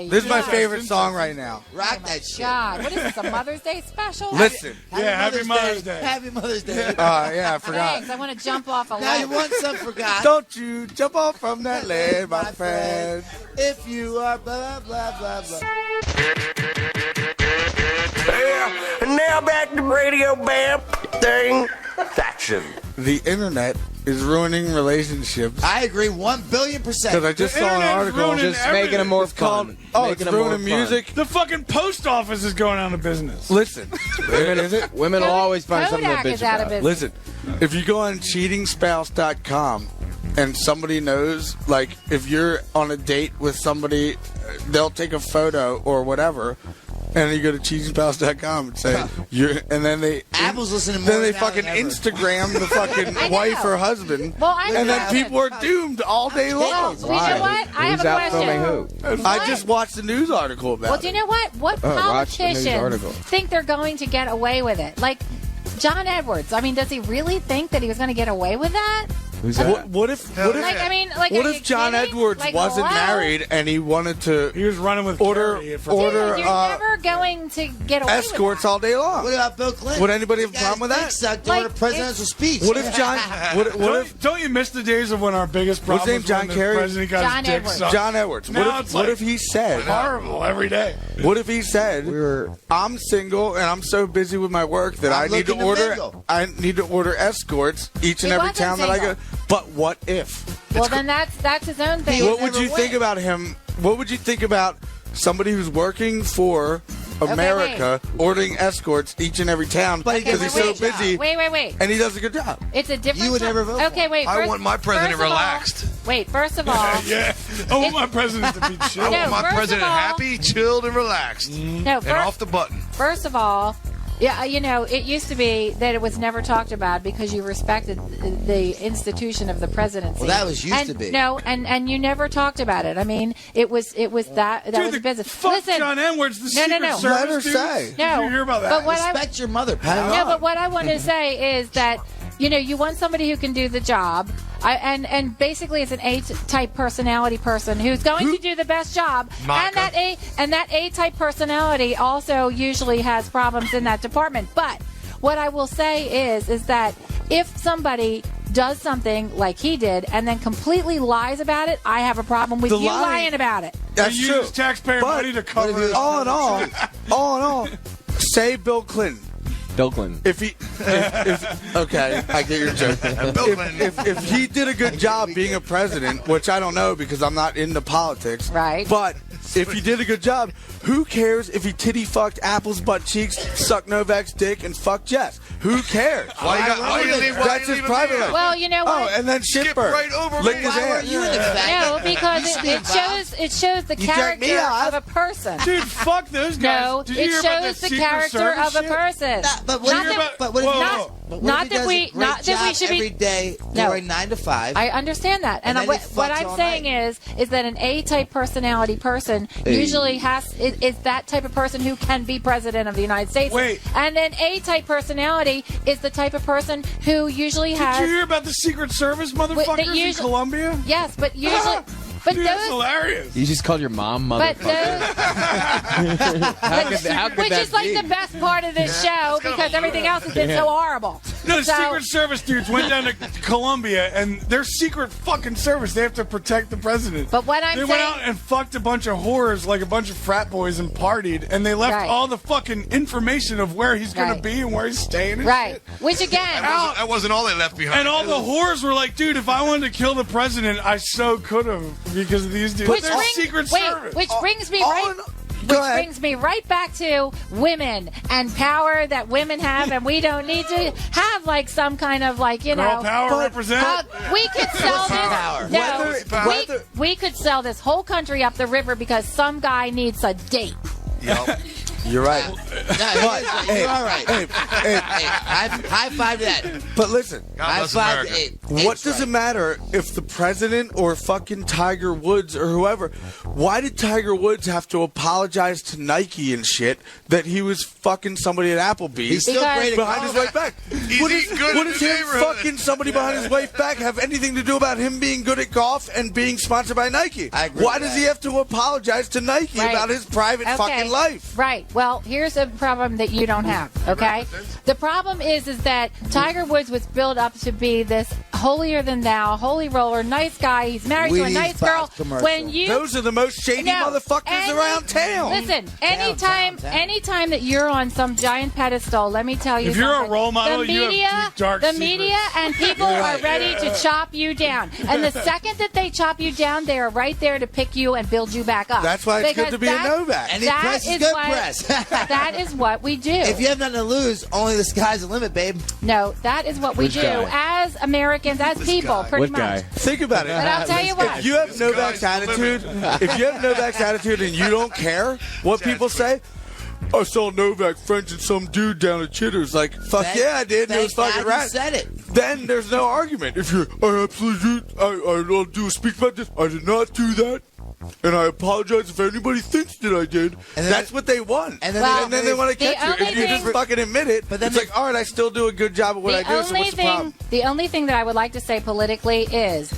This is my favorite song right now. Rock that shit. God, what is this, a Mother's Day special? Listen. Happy Mother's Day. Happy Mother's Day. Yeah, I forgot. Thanks, I want to jump off a Now you ledge. want some forgot. Don't you jump off from that ledge, my friend. If you are blah blah blah blah. Yeah, and now back to Radio Bam thing. Faction. The internet is ruining relationships. I agree 1,000,000,000%. Because I just The saw an internet's article. ruining Just everything. making them more It's called, fun. oh, Making it's them more ruining fun. music. The fucking post office is going out of business. Listen, is it? Women will always find something to Kodak bitch is out of about. business. Listen, if you go on cheatingspouse.com and somebody knows, like, if you're on a date with somebody, they'll take a photo or whatever, and you go to cheatingspouse.com and say, and then they Apple's listening more then they now fucking than ever. Instagram the fucking I wife know. or husband, Well, I and then know. people are doomed all day Well, long. you know what? I have Who's a out filming question. who? I just watched a news article about Well, do you it. know what? What watch the news politicians article. think they're going to get away with it? Like John Edwards. I mean, does he really think that he was going to get away with that? Who's that? What if Like, I mean, like, what are if you John kidding? Edwards Like, wasn't hello? married and he wanted to He was running with order Kerry for Dude, order you're never going to get away escorts with that. all day long? What about Bill Clinton? Would anybody have a problem with that? Sucked during Like, a presidential speech. What if John? What if Don't you miss the days of when our biggest What's problem his name, was John when Kerry? the president got John his dick Edwards. sucked? John Edwards? Now What it's if, like what if he said? horrible every day. What if he said? I'm single and I'm so busy with my work that I'm I need to looking to order. mingle. I need to order escorts each and He every wasn't town that I go. single. But what if? Well, then that's his own thing. What would never you think win. about him? What would you think about somebody who's working for America ordering escorts each and every town But he because does he's a so great job. busy Wait. and he does a good job? It's a different. You would never vote for Okay, him. wait. I first- want my president first of all- relaxed. Wait, first of all, Yeah. I want my president to be chill. I No, want my first of president all- happy, chilled, and relaxed. no. And off the button. First of all, yeah, you know, it used to be that it was never talked about because you respected the institution of the presidency. Well, that was used and, to be. No, and you never talked about it. I mean, it was that Dude, was the a business. Fuck Listen, John Edwards, the No, Secret no. Service Let her dude. say. Did No, you hear about that? but what I Respect your mother, pal. No, but what I want to say is that, you know, you want somebody who can do the job, and basically it's an A-type personality person who's going to do the best job, Maka. and that A-type personality also usually has problems in that department. But what I will say is that if somebody does something like he did and then completely lies about it, I have a problem with The you lying- lying about it. That's They true. use taxpayer But money to cover it. all in all, say Bill Clinton. Bill Clinton. If okay, I get your joke. Bill Clinton. If he did a good job being a president, which I don't know because I'm not into politics, Right. But if he did a good job, who cares if he titty fucked Apple's butt cheeks, sucked Novak's dick, and fucked Jess? Who cares? Why you leave That's his private life. Well, you know what? Oh, and then Skip Shitbird right over licked me. his Why were ass. you in the fact? No, because it shows the You jacked me character off. of a person. Dude, fuck those guys. No, Did you it hear about shows the Secret character Service of a shit? person. But Did you what hear if about- but what if whoa, he whoa. does? But what Not if he that does we- a great not that we job should be- every day No. during 9 to 5? I understand that, and And then he what fucks I'm all saying night. is that an A-type personality person usually is that type of person who can be president of the United States. Wait. And an A-type personality is the type of person who usually Did has you hear about the Secret Service motherfuckers in usually- Colombia? yes, but usually, but Dude, that's those. hilarious. You just called your mom But motherfucker. How could which that is like be? the best part of this show because everything else has been so horrible. No, the So- Secret Service dudes went down to Colombia, and their secret fucking service, they have to protect the president. But what I'm They went saying- out and fucked a bunch of whores, like a bunch of frat boys, and partied, and they left Right. all the fucking information of where he's going Right. to be and where he's staying and Right. shit. Which again, That wasn't all they left behind. And all the whores were like, dude, if I wanted to kill the president, I so could have because of these dudes. which They're brings, Secret wait, Service. which brings me All right. in- Which brings me right back to women and power that women have, and we don't need to have like some kind of like, you Girl know. power represent. We could sell power? this. No, we could sell this whole country up the river because some guy needs a date. Yep. You're right. You're all right. Hey, High five to that. but listen, High bless five America. to Abe. what Abe's does right. it matter if the president or fucking Tiger Woods or whoever? Why did Tiger Woods have to apologize to Nike and shit that he was fucking somebody at Applebee's? He's still Because- great at behind his golf. wife back. He's What eating good what in does the him neighborhood. fucking somebody behind his wife back have anything to do about him being good at golf and being sponsored by Nike? I agree Why with does that. he have to apologize to Nike Right. about his private fucking life? Right. Well, here's a problem that you don't have, okay? The problem is that Tiger Woods was built up to be this holier than thou, holy roller, nice guy. He's married to a Wheaties nice girl. box commercial. When you Those are the most shady motherfuckers around town. Listen, Downtown. anytime that you're on some giant pedestal, let me tell you If you're a something. role model, the you have media, deep, dark the secrets. media and people are ready to chop you down. And the second that they chop you down, they are right there to pick you and build you back up. That's why it's good Because to be a Novak. And he that presses is good what- press. that is what we do. If you have nothing to lose, only the sky's the limit, babe. No, that is what we Which do guy? as Americans, as people, pretty What much. guy? Think about it. But I'll tell you what. If you have Novak's guy's the attitude, if you have Novak's attitude and you don't care what people say, I saw Novak Frenching some dude down at Chitter's. Like, fuck yeah, I did. It was Thank fucking God you right. said it. Then there's no argument. If you're, I absolutely did. I don't do a speak about this. I did not do that. And I apologize if anybody thinks that I did. And then That's what they want. and then Well, they want to the catch you. only If you just thing- fucking admit it, But then it's they- like, all right, I still do a good job of what I do, so what's the problem? The only thing that I would like to say politically is,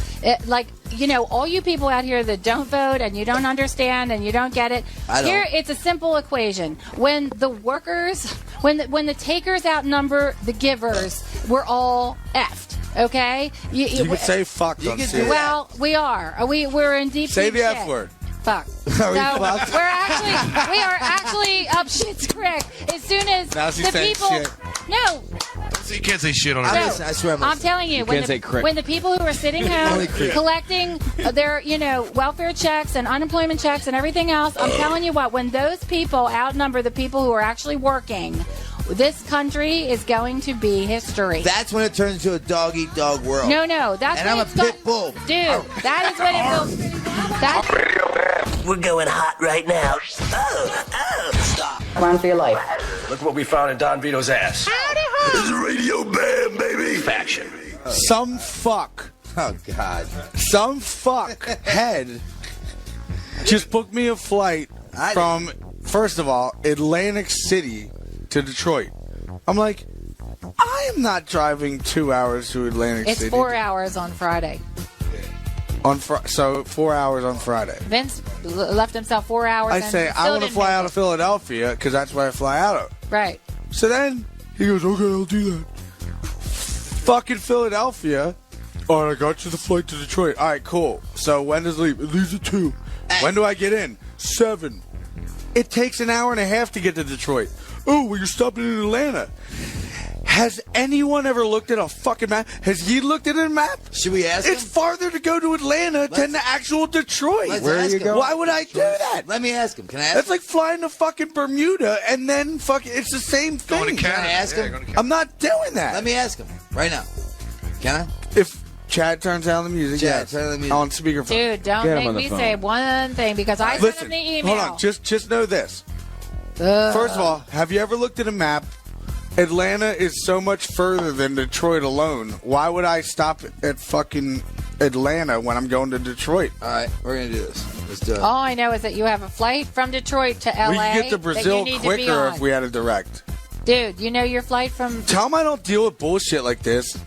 all you people out here that don't vote and you don't understand and you don't get it. I don't. Here, it's a simple equation. When the workers, when the takers outnumber the givers, we're all effed. Okay? You could say fucked You on could do Sirius. Well, we are. We're in deep. Say deep the shit. F word. Fuck. Are we So fucked? we are actually up shit's creek as soon as Now she's the saying people. shit. No, You can't say shit on I'm it. listening. I swear I'm I'm listening. telling you, can't say crick. when the people who are sitting home collecting their, welfare checks and unemployment checks and everything else, I'm telling you what, when those people outnumber the people who are actually working, this country is going to be history. That's when it turns into a dog-eat-dog world. No, that's And when I'm a it's got- pit bull. Dude, that is when it will. That, We're going hot right now. Stop. Run for your life. Look what we found in Don Vito's ass. This is Radio Bam, baby. Faction. Some fuck. Oh, God. Some fuck head just booked me a flight from, first of all, Atlantic City to Detroit. I'm like, I am not driving 2 hours to Atlantic it's City. 4 hours on Friday. So 4 hours on Friday. Vince left himself 4 hours. I and say, I still want to didn't fly make out it. of Philadelphia because that's where I fly out of. Right. So then he goes, okay, I'll do that. Fucking Philadelphia. All right, I got you the flight to Detroit. All right, cool. So when does it leave? It leaves at 2. When do I get in? 7. It takes an hour and a half to get to Detroit. Oh, well, you're stopping in Atlanta. Has anyone ever looked at a fucking map? Has he looked at a map? Should we ask It's him? farther to go to Atlanta than the actual Detroit. Let's ask him. Why would I do that? Let me ask him. Can I ask That's him? like flying to fucking Bermuda and then fucking. It's the same thing. Going to Can Canada. I ask Yeah, him? going to Canada. I'm not doing that. Let me ask him right now. Can I? If Chad turns down the music, Chad, yes. turn down the music. On speakerphone. Dude, don't Get him make on the me phone. say one thing because I sent Listen, him the email. hold on. Just know this. First of all, have you ever looked at a map? Atlanta is so much further than Detroit alone. Why would I stop at fucking Atlanta when I'm going to Detroit? All right, we're going to do this. Let's do it. All I know is that you have a flight from Detroit to LA. We could get to that Brazil you need to be quicker on. if we had a direct. Dude, you know your flight from. Tell them I don't deal with bullshit like this.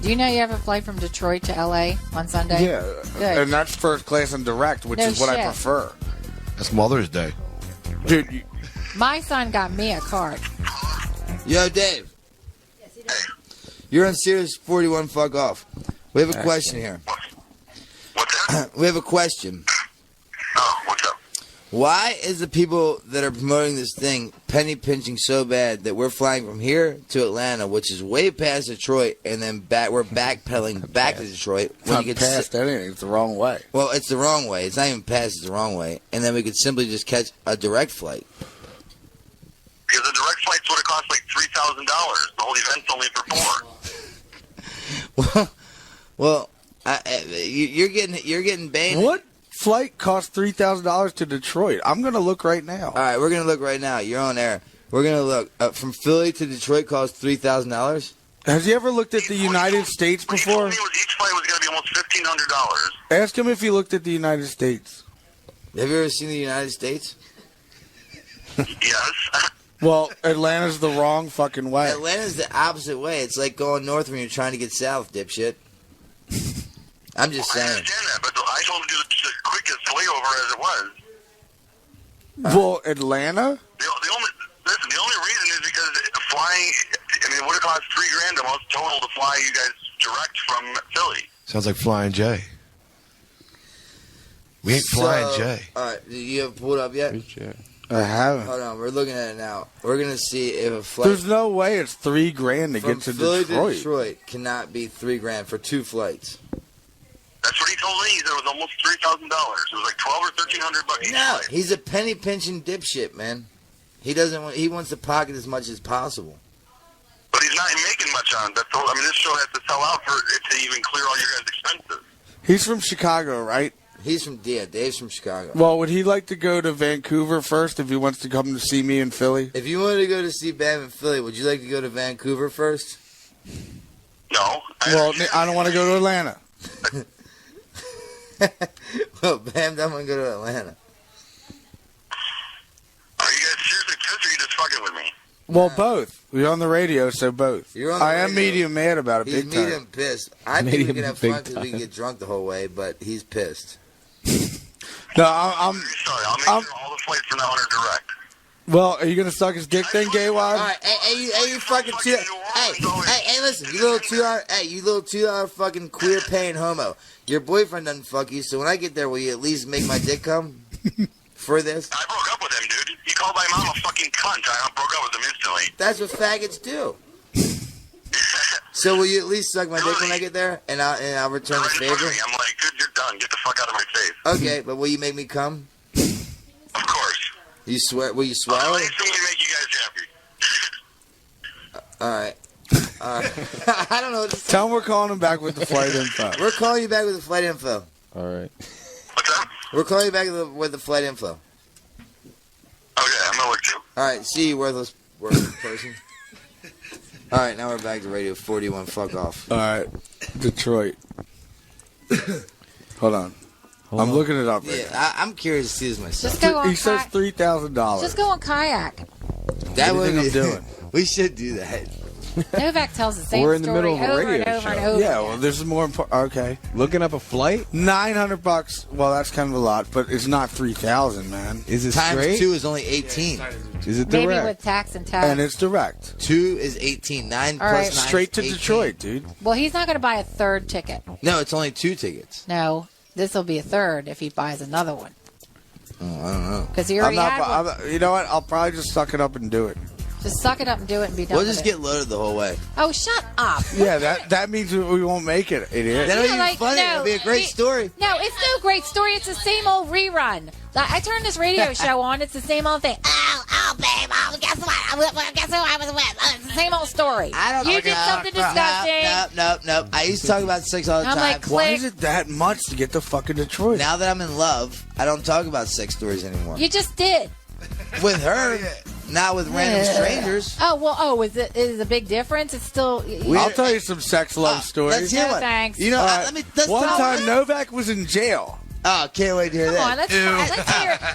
Do you know you have a flight from Detroit to LA on Sunday? Yeah. Good. And that's first class and direct, which No is what I shit. prefer. That's Mother's Day. Dude, My son got me a card. Yo, Dave. You're on Sirius 41. Fuck off. We have a question here. We have a question. Oh, what's up? Why is the people that are promoting this thing penny pinching so bad that we're flying from here to Atlanta, which is way past Detroit, and then we're backpedaling back to Detroit? It's not past anything. It's the wrong way. Well, it's the wrong way. It's not even past. It's the wrong way. And then we could simply just catch a direct flight. Because the direct flight's would have cost like $3,000. The whole event's only for $4,000. Well, you're getting banned. What flight costs $3,000 to Detroit? I'm gonna look right now. All right, we're gonna look right now. You're on air. We're gonna look. From Philly to Detroit costs $3,000. Has he ever looked at the United States before? Each flight was going to be almost $1,500. Ask him if he looked at the United States. Have you ever seen the United States? Yes. Well, Atlanta's the wrong fucking way. Atlanta's the opposite way. It's like going north when you're trying to get south, dipshit. I'm just saying. I understand that, but I told him to do the quickest layover as it was. Well, Atlanta? The only reason is because flying, it would have cost $3,000 almost total to fly you guys direct from Philly. Sounds like Flying J. We ain't Flying J. All right, you have pulled up yet? I haven't. Hold on, we're looking at it now. We're gonna see if a flight. There's no way it's $3,000 to from get to Philly Detroit. to Detroit cannot be $3,000 for 2 flights. That's what he told me. He said it was almost $3,000. It was like $1,200 or $1,300 each No, flight. he's a penny pinching dipshit, man. He doesn't want. He wants to pocket as much as possible. But he's not making much on it. That's all. This show has to sell out for it to even clear all your guys' expenses. He's from Chicago, right? He's from Dave's from Chicago. Well, would he like to go to Vancouver first if he wants to come to see me in Philly? If you wanted to go to see Bam in Philly, would you like to go to Vancouver first? No. Well, I don't want to go to Atlanta. Well, Bam doesn't want to go to Atlanta. Are you guys seriously pissed or are you just fucking with me? Well, both. We're on the radio, so both. You're on the I am radio. medium mad about it, He's big time. medium pissed. I think we Medium can have big fun because we can time. get drunk the whole way, but he's pissed. No, I'm. Sorry, I'll make sure all the flights from now on are direct. Well, are you gonna suck his dick then, gay wad? All right, hey, you fucking hey, listen, you little $2 fucking queer paying homo. Your boyfriend doesn't fuck you, so when I get there, will you at least make my dick come for this? I broke up with him, dude. He called my mom a fucking cunt. I broke up with him instantly. That's what faggots do. So will you at least suck my dick when I get there, and I'll return the favor? I'm like, dude, you're done. Get the fuck out of my face. Okay, but will you make me come? Of course. You swear? Will you I'll swallow? make something to make you guys happy. All right. I don't know what to say. Tell him we're calling him back with the flight info. We're calling you back with the flight info. All right. What's that? We're calling you back with the flight info. Okay, I'm gonna look too. All right, see you, worthless person. All right, now we're back to Radio 41. Fuck off. All right, Detroit. Hold on. I'm looking it up right Yeah, I'm curious to see this myself. Just go on He says $3,000. Just go on kayak. That What do would you be. think I'm doing? We should do that. Novak tells the same We're in the story middle of a over radio and over show. and over. Yeah, well, this is more important. Okay, Looking up a flight? $900. Well, that's kind of a lot, but it's not 3,000, man. Is it Times straight? 2 is only 18. Is it Maybe direct? with tax and tax. And it's direct. 2 is 18. 9 All plus right. 9 Straight to is 18. Detroit, dude. Well, he's not going to buy a third ticket. No, it's only 2 tickets. No, this will be a third if he buys another one. Oh, I don't know. Because he I'm already not. had one. You know what? I'll probably just suck it up and do it. Just suck it up and do it and be done We'll with just it. get loaded the whole way. Oh, shut up. Yeah, that means we won't make it, idiot. That'll Yeah, be like, funny. no, It'll be a great story. No, it's no great story. It's the same old rerun. I turned this radio show on. It's the same old thing. Oh, babe. Oh, guess what? Guess who I was with? Oh, it's the same old story. I don't. You did something disgusting. Nope. I used to talk about sex all the I'm time. like, Why click. is it that much to get to fucking Detroit? Now that I'm in love, I don't talk about sex stories anymore. You just did. With her, not with random strangers. Is it a big difference? It's still. I'll tell you some sex love stories. Let's hear No, one. thanks. You know, All right. let's One talk- time, Novak was in jail. Oh, can't wait to hear Come on, that.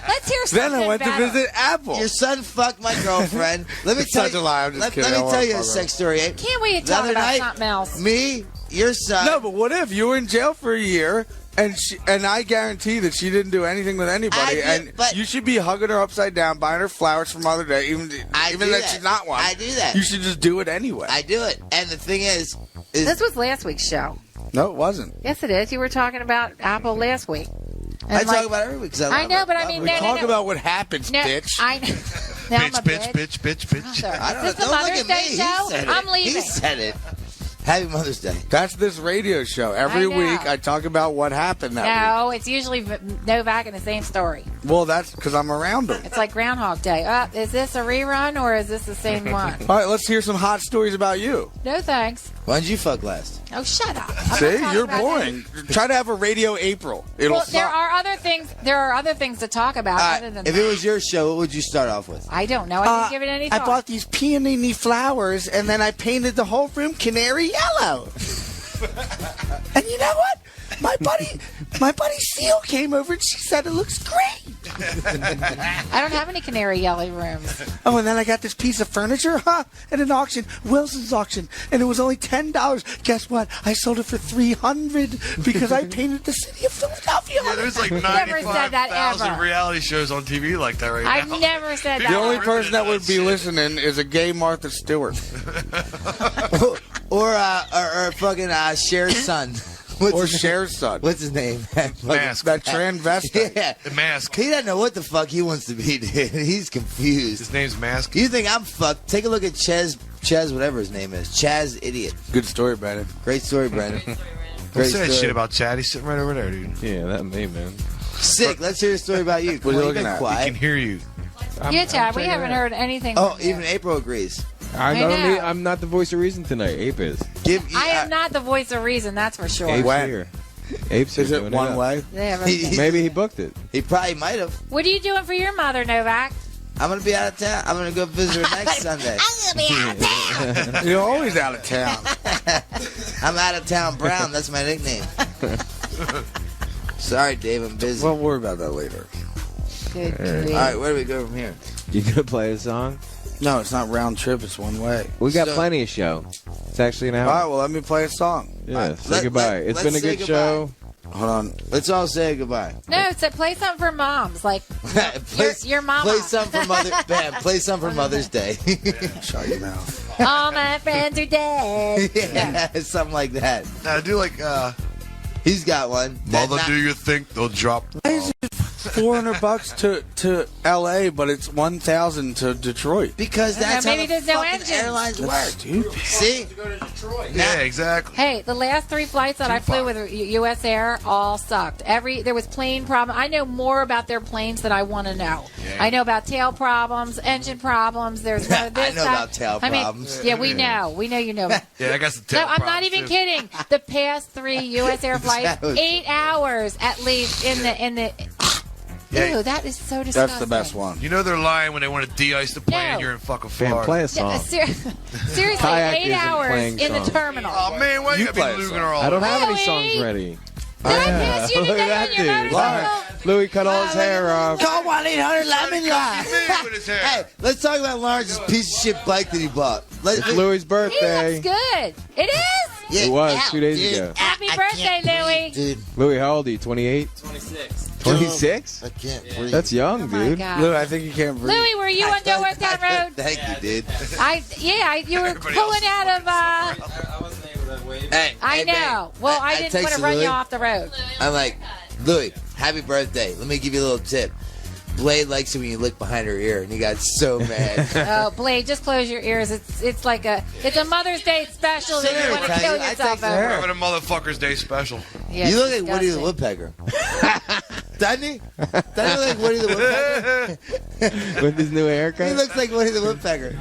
let's hear something Then I went better. to visit Apple. Your son fucked my girlfriend. Let me It's tell such you. a lie. I'm just Let kidding. I me don't tell wanna you a fuck sex story. Eh? Can't wait to The talk other about night, something else. me, your son. No, but what if you were in jail for a year and I guarantee that she didn't do anything with anybody, but you should be hugging her upside down, buying her flowers for Mother's Day, even do that that. she's not one. I do that. You should just do it anyway. I do it. And the thing is This was last week's show. No, it wasn't. Yes, it is. You were talking about Apple last week. I like- talk about it every week. 'Cause I I love know, it. but I mean, We no, talk no. about what happens, No, bitch. I now I'm a Bitch. I don't Is this know. the Don't Mother's look at Day me. show? He said I'm it. leaving. He said it. Happy Mother's Day. That's this radio show. Every I know. week I talk about what happened that No, it's usually Novak and the same story. week. Well, that's because I'm around them. It's like Groundhog Day. Is this a rerun or is this the same one? All right, let's hear some hot stories about you. No thanks. Why did you fuck last? Oh, shut up. I'm See, not talking you're about boring. Try to have a radio April. It'll Well, there suck. are other things. There are other things to talk about All other right, than if that. it was your show, what would you start off with? I don't know. I didn't give it any I thought. bought these peony flowers, and then I painted the whole room canary yellow. And you know what? My buddy Seal came over, and she said it looks great. I don't have any canary yellow rooms. Oh, and then I got this piece of furniture, at an auction, Wilson's auction, and it was only $10. Guess what? I sold it for $300 because I painted the city of Philadelphia. Yeah, there's like Never said that 95,000 ever. reality shows on TV like that right I've now. never said The that. only person that would be listening is a gay Martha Stewart. or fucking Cher's son. Or Cher's son. What's his name? Mask. That transvestite. Yeah. The Mask. He doesn't know what the fuck he wants to be, dude. He's confused. His name's Mask. You think I'm fucked? Take a look at Chaz, whatever his name is. Chaz Idiot. Good story, Brandon. Great story, Brandon. Don't Great say that story. shit about Chad. He's sitting right over there, dude. Yeah, that me, man. Sick. Let's hear a story about you. What are you Come on, looking been at? He quiet. can hear you. Yeah, Chad, we checking haven't it out. heard anything. Oh, from you. even April agrees. I I don't know. need, I'm not the voice of reason tonight. Ape is. I am not the voice of reason, that's for sure. Ape's When? here. Ape's Is here it doing one up. way? They have He- everything. Maybe he booked it. He probably might have. What are you doing for your mother, Novak? I'm gonna be out of town. I'm gonna go visit her next Sunday. I'm gonna be out of town. You're always out of town. I'm out of town Brown. That's my nickname. Sorry, Dave. I'm busy. We'll worry about that later. Good All grief. right, where do we go from here? You gonna play a song? No, it's not round trip. It's one way. We got So- plenty of show. It's actually an All hour. right, well, let me play a song. Yeah, say Let- goodbye. let- It's been a let's say good show. Hold on. Let's all say goodbye. No, so play something for moms, like your mama. Play some for Bam, play some for Mother's Day. Shut your mouth. All my friends are dead. Yeah, something like that. Now, do like, He's got one. That Mother, not- do you think they'll drop? $400 to L.A., but it's $1,000 to Detroit. Because that's maybe how the there's no fucking engines. airlines work. Stupid. See? Yeah, exactly. Hey, the last 3 flights that I flew with U.S. Air all sucked. There was plane problem. I know more about their planes than I want to know. I know about tail problems, engine problems. There's no this. I know about tail problems. Yeah, we know. We know you know. Yeah, I got some No, tail I'm not problems, even too. kidding. The past 3 U.S. Air flights, That was- 8 hours at least in the. Yeah. Ew, that is so disgusting. That's the best one. You know they're lying when they want to de-ice the plane. No. You're in fucking Bam, Florida. play a Yeah, song. seriously, Kayak 8 isn't hours playing in the songs. terminal. Oh man, why you You gotta play a be losing song. her all? I don't have any Louie! songs ready. Did I pass you Look today at on your that dude. motorcycle? Louis cut all his hair off. Call 1-800-LEMON-LIVE. with his hair. Hey, let's talk about Lawrence's piece of shit bike that he bought. It's Louis' He birthday. looks good. It is. Yeah, It was ow, 2 days dude. ago. Happy I birthday, can't breathe, Louie. Dude, Louis, how old are you? 28? 26? I can't breathe. That's young, Oh my dude. God. Lou, I think you can't breathe. Louie, were you on Doortown Road? Thank you, dude. You were Everybody pulling else. out of. Hey, I hey, know. babe, Well, I didn't want texted to run Louis. you off the road. I'm like, Louis, happy birthday. Let me give you a little tip. Blade likes it when you look behind her ear, and he got so mad. Oh, Blade, just close your ears. It's like a Mother's Day special that you want to kill I yourself texted her. over. Having a motherfucker's day special. Yeah, You look it's like Woody the disgusting. Woodpecker. Doesn't he? Doesn't he look like Woody the Woodpecker? With his new He haircut. looks like Woody the Woodpecker.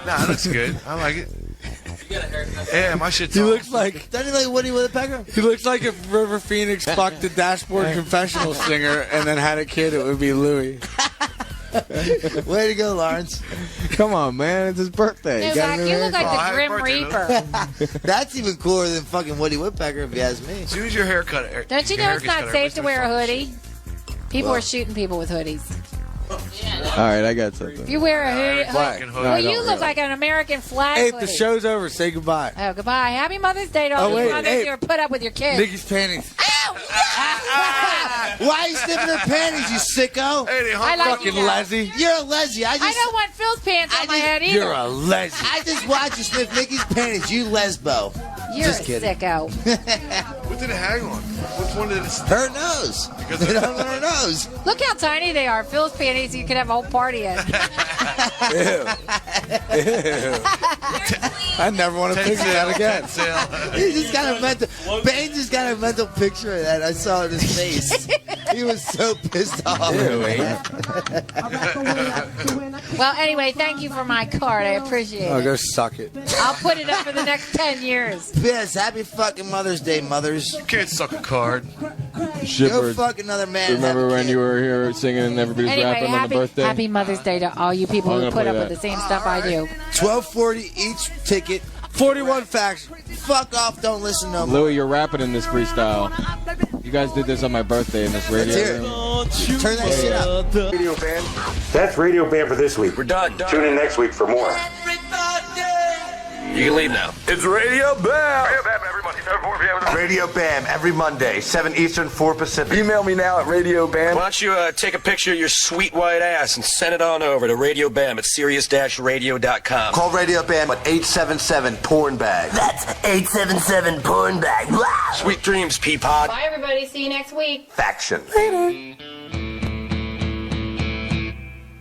Nah, it looks good. I like it. Yeah, my shit's He on. looks like Doesn't he look like Woody Woodpecker? he looks like if River Phoenix fucked the Dashboard Confessional singer and then had a kid, it would be Louis. Way to go, Lawrence. Come on, man. It's his birthday. No, He got a Zach, new you look haircut. like the happy Grim birthday, Reaper. That's even cooler than fucking Woody Woodpecker, if you ask me. As soon as your haircut, Don't you know it's not safe to wear a hoodie? People are shooting people with hoodies. All right, I got something. If you wear a hoodie, What? No, well, I you don't look really. like an American flag Hey, hoodie. the show's over. Say goodbye. Oh, goodbye. Happy Mother's Day to all Oh, the wait, mothers hey. who are put up with your kids. Nikki's panties. Why are you sniffing her panties, you sicko? Hey, they I like you Fucking now. Leslie. You're a lesbian. I don't want Phil's pants on my head either. You're a lesbian. I just watched you sniff Nikki's panties. You lesbo. You're Just a kidding. sicko. What What did it hang on? Which one did it stick? Her nose. Because It hung on her nose. Look how tiny they are. Phil's panties, you could have a whole party in. I never want to picture that again. He just got a mental. Bane just got a mental picture of that. I saw it in his face. He was so pissed off. Well, anyway, thank you for my card. I appreciate Oh, it. go suck it. I'll put it up for the next 10 years. Yes, happy fucking Mother's Day, mothers. You can't suck a card. Go Shepard, fuck another man. remember Have a when kid. you were here singing and everybody's Anyway, rapping on the birthday? happy Mother's Day to all you people I'm who gonna put play up with that. the same stuff I do. $12.40 each ticket. 41 facts. Fuck off, don't listen no more. Louie, you're rapping in this freestyle. You guys did this on my birthday in this radio Let's hear it. room. Turn that shit up. Radio Bam. That's Radio Bam for this week. We're done. Tune in next week for more. You can leave now. It's Radio Bam. Radio Bam every Monday, 7 4 p.m. Radio Bam every Monday, 7 Eastern, 4 Pacific. Email me now at Radio Bam. Why don't you take a picture of your sweet white ass and send it on over to Radio Bam at Sirius-Radio.com. Call Radio Bam at 877-PORN-BAG. That's 877-PORN-BAG. Sweet dreams, Peapod. Bye, everybody. See you next week. Faction.